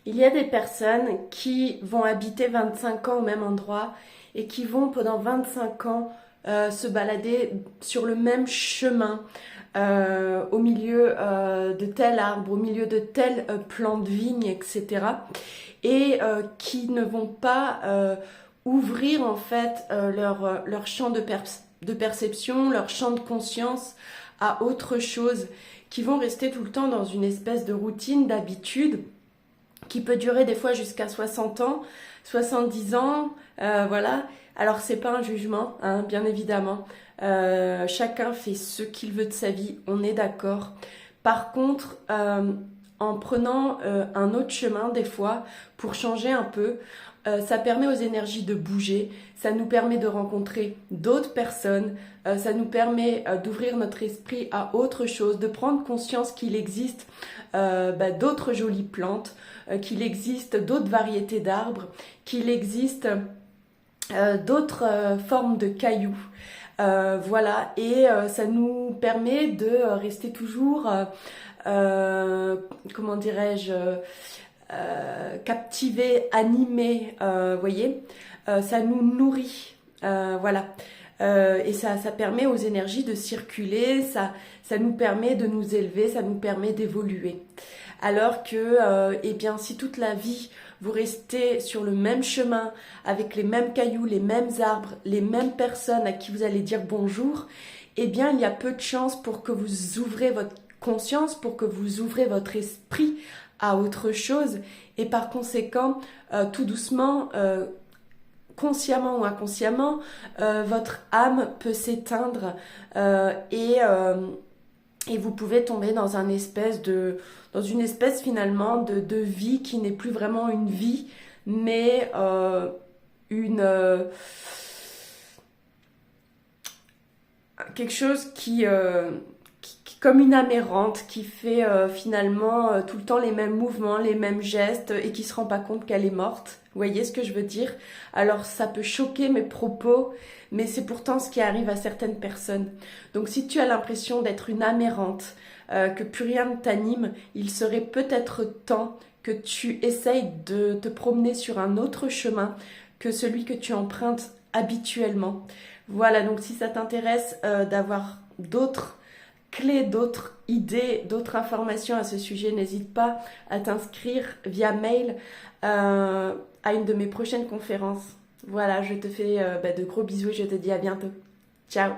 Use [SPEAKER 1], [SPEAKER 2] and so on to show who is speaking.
[SPEAKER 1] Il y a des personnes qui vont habiter 25 ans au même endroit et qui vont pendant 25 ans se balader sur le même chemin, au milieu de tel arbre, au milieu de tel plant de vigne, etc. Et qui ne vont pas ouvrir en fait leur champ de perception, leur champ de conscience à autre chose, qui vont rester tout le temps dans une espèce de routine, d'habitude, qui peut durer des fois jusqu'à 60 ans, 70 ans, voilà. Alors c'est pas un jugement, hein, bien évidemment. Chacun fait ce qu'il veut de sa vie, on est d'accord. Par contre, en prenant un autre chemin des fois pour changer un peu, ça permet aux énergies de bouger, ça nous permet de rencontrer d'autres personnes, ça nous permet d'ouvrir notre esprit à autre chose, de prendre conscience qu'il existe d'autres jolies plantes, qu'il existe d'autres variétés d'arbres, qu'il existe d'autres formes de cailloux. Voilà, et ça nous permet de rester toujours, comment dirais-je, captivé, animé, voyez, ça nous nourrit, voilà. Et ça permet aux énergies de circuler, ça nous permet de nous élever, ça nous permet d'évoluer. Alors que, eh bien, si toute la vie vous restez sur le même chemin, avec les mêmes cailloux, les mêmes arbres, les mêmes personnes à qui vous allez dire bonjour, eh bien, il y a peu de chances pour que vous ouvrez votre conscience, pour que vous ouvrez votre esprit à autre chose. Et par conséquent, tout doucement, consciemment ou inconsciemment, votre âme peut s'éteindre et vous pouvez tomber dans dans une espèce finalement de vie qui n'est plus vraiment une vie, mais une quelque chose comme une amérante qui fait finalement tout le temps les mêmes mouvements, les mêmes gestes et qui se rend pas compte qu'elle est morte. Vous voyez ce que je veux dire? Alors ça peut choquer mes propos, mais c'est pourtant ce qui arrive à certaines personnes. Donc si tu as l'impression d'être une amérante, que plus rien ne t'anime, il serait peut-être temps que tu essayes de te promener sur un autre chemin que celui que tu empruntes habituellement. Voilà, donc si ça t'intéresse d'avoir d'autres clés, d'autres idées, d'autres informations à ce sujet, n'hésite pas à t'inscrire via mail à une de mes prochaines conférences. Voilà, je te fais de gros bisous et je te dis à bientôt. Ciao!